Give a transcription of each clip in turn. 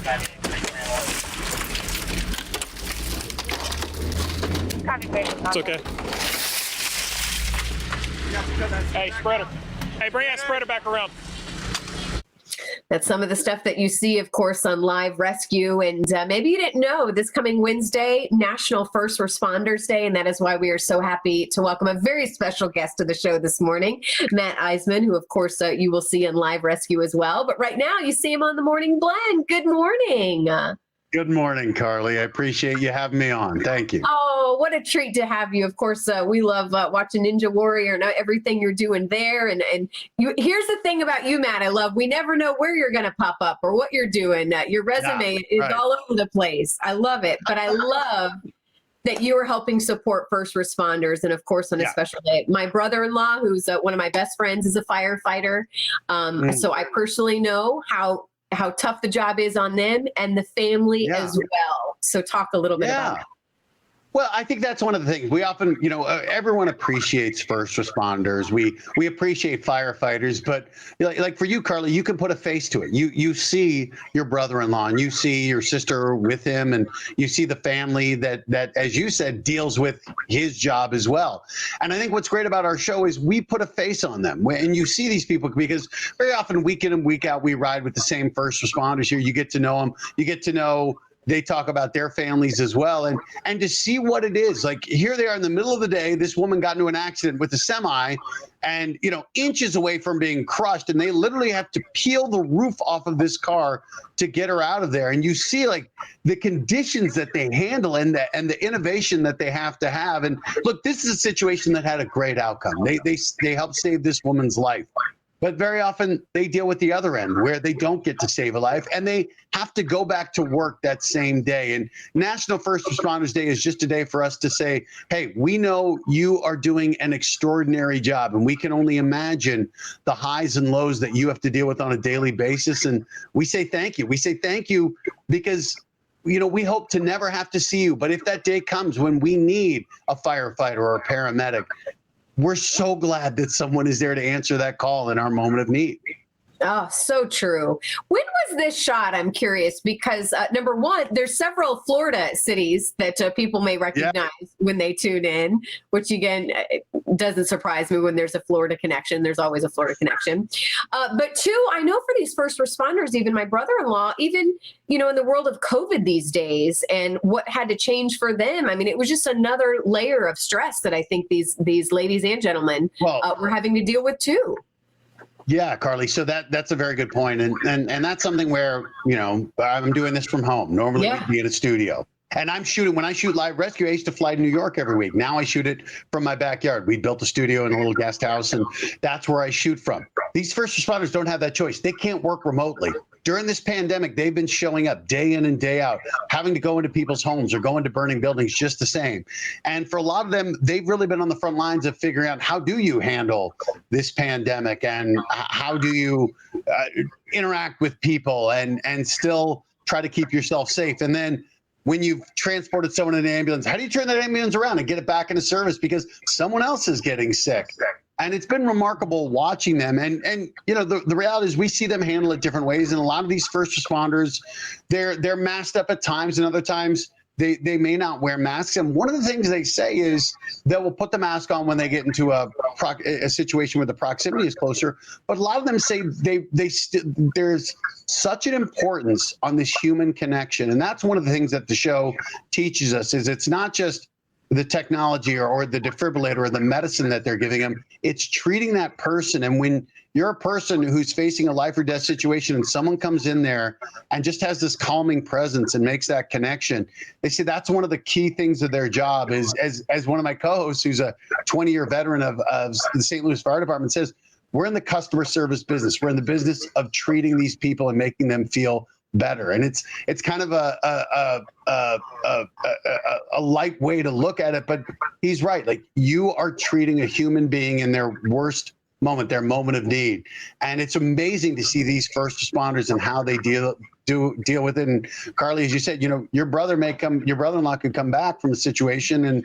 It's okay. Hey, spreader. Hey, bring that spreader back around. That's some of the stuff that you see, of course, on Live Rescue. And maybe you didn't know, this coming Wednesday, National First Responders Day. And that is why we are so happy to welcome a very special guest to the show this morning, Matt Eisemann, who, of course, you will see on Live Rescue as well. But right now, you see him on the Morning Blend. Good morning. Good morning, Carly. I appreciate you having me on. Thank you. Oh, what a treat to have you. Of course, we love watching Ninja Warrior and everything you're doing there. And here's the thing about you, Matt, I love, we never know where you're going to pop up or what you're doing. Your resume is all over the place. I love it. But I love that you are helping support first responders. And of course, on a special day, my brother-in-law, who's one of my best friends, is a firefighter. So I personally know how tough the job is on them and the family as well. So talk a little bit about that. Well, I think that's one of the things we often, everyone appreciates first responders. We appreciate firefighters, but like for you, Carly, you can put a face to it. You see your brother-in-law and you see your sister with him, and you see the family that, as you said, deals with his job as well. And I think what's great about our show is we put a face on them, and you see these people because very often week in and week out we ride with the same first responders here. You get to know them. You get to know. They talk about their families as well. And to see what it is, like here they are in the middle of the day, this woman got into an accident with a semi and, inches away from being crushed. And they literally have to peel the roof off of this car to get her out of there. And you see like the conditions that they handle and the innovation that they have to have. And look, this is a situation that had a great outcome. They helped save this woman's life. But very often they deal with the other end where they don't get to save a life and they have to go back to work that same day. And National First Responders Day is just a day for us to say, hey, we know you are doing an extraordinary job and we can only imagine the highs and lows that you have to deal with on a daily basis. And we say thank you. We say thank you because we hope to never have to see you. But if that day comes when we need a firefighter or a paramedic, we're so glad that someone is there to answer that call in our moment of need. Oh, so true. When was this shot? I'm curious because number one, there's several Florida cities that people may recognize when they tune in, which again, doesn't surprise me when there's a Florida connection. There's always a Florida connection. But two, I know for these first responders, even my brother-in-law, even, in the world of COVID these days and what had to change for them. I mean, it was just another layer of stress that I think these ladies and gentlemen were having to deal with too. Yeah, Carly. So that's a very good point. And that's something where, I'm doing this from home. Normally we'd be in a studio. And when I shoot Live Rescue, I used to fly to New York every week. Now I shoot it from my backyard. We built a studio in a little guest house, and that's where I shoot from. These first responders don't have that choice. They can't work remotely. During this pandemic, they've been showing up day in and day out, having to go into people's homes or go into burning buildings just the same. And for a lot of them, they've really been on the front lines of figuring out how do you handle this pandemic and how do you interact with people and still try to keep yourself safe. And then when you've transported someone in an ambulance, how do you turn that ambulance around and get it back into service because someone else is getting sick? And it's been remarkable watching them. And the reality is we see them handle it different ways. And a lot of these first responders, they're masked up at times, and other times they may not wear masks. And one of the things they say is they will put the mask on when they get into a situation where the proximity is closer. But a lot of them say there's such an importance on this human connection. And that's one of the things that the show teaches us is it's not just the technology or the defibrillator or the medicine that they're giving them. It's treating that person. And when you're a person who's facing a life or death situation and someone comes in there and just has this calming presence and makes that connection, they say that's one of the key things of their job is, as one of my co-hosts who's a 20-year veteran of the St. Louis Fire Department says, we're in the customer service business. We're in the business of treating these people and making them feel better. And it's kind of a light way to look at it, but he's right. Like you are treating a human being in their worst moment, their moment of need. And it's amazing to see these first responders and how they deal with it. And Carly, as you said, your brother-in-law could come back from a situation and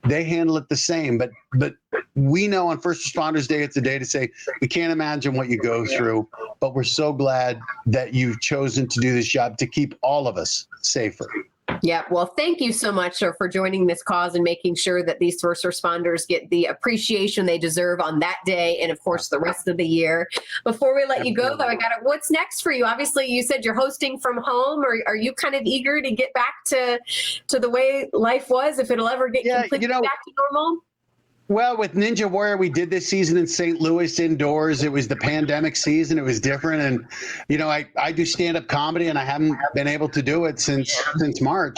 they handle it the same. But we know on First Responders Day, it's a day to say, we can't imagine what you go through, but we're so glad that you've chosen to do this job to keep all of us safer. Yeah, well, thank you so much for joining this cause and making sure that these first responders get the appreciation they deserve on that day and, of course, the rest of the year. Before we let you go, though, what's next for you? Obviously, you said you're hosting from home. Are you kind of eager to get back to the way life was, if it'll ever get completely back to normal? Well, with Ninja Warrior, we did this season in St. Louis indoors. It was the pandemic season. It was different. And, I do stand-up comedy, and I haven't been able to do it since March.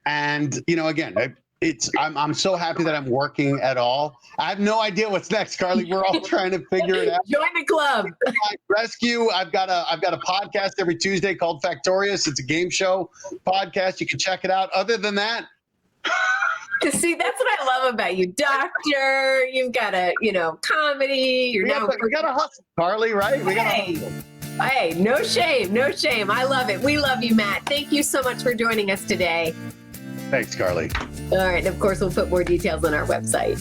And, again, I'm so happy that I'm working at all. I have no idea what's next, Carly. We're all trying to figure it out. Join the club. Rescue. I've got a podcast every Tuesday called Factorious. It's a game show podcast. You can check it out. Other than that, see, that's what I love about you, doctor. You've got a, comedy. we got to hustle, Carly, right? We got to hustle. Hey, no shame, no shame. I love it. We love you, Matt. Thank you so much for joining us today. Thanks, Carly. All right. Of course, we'll put more details on our website.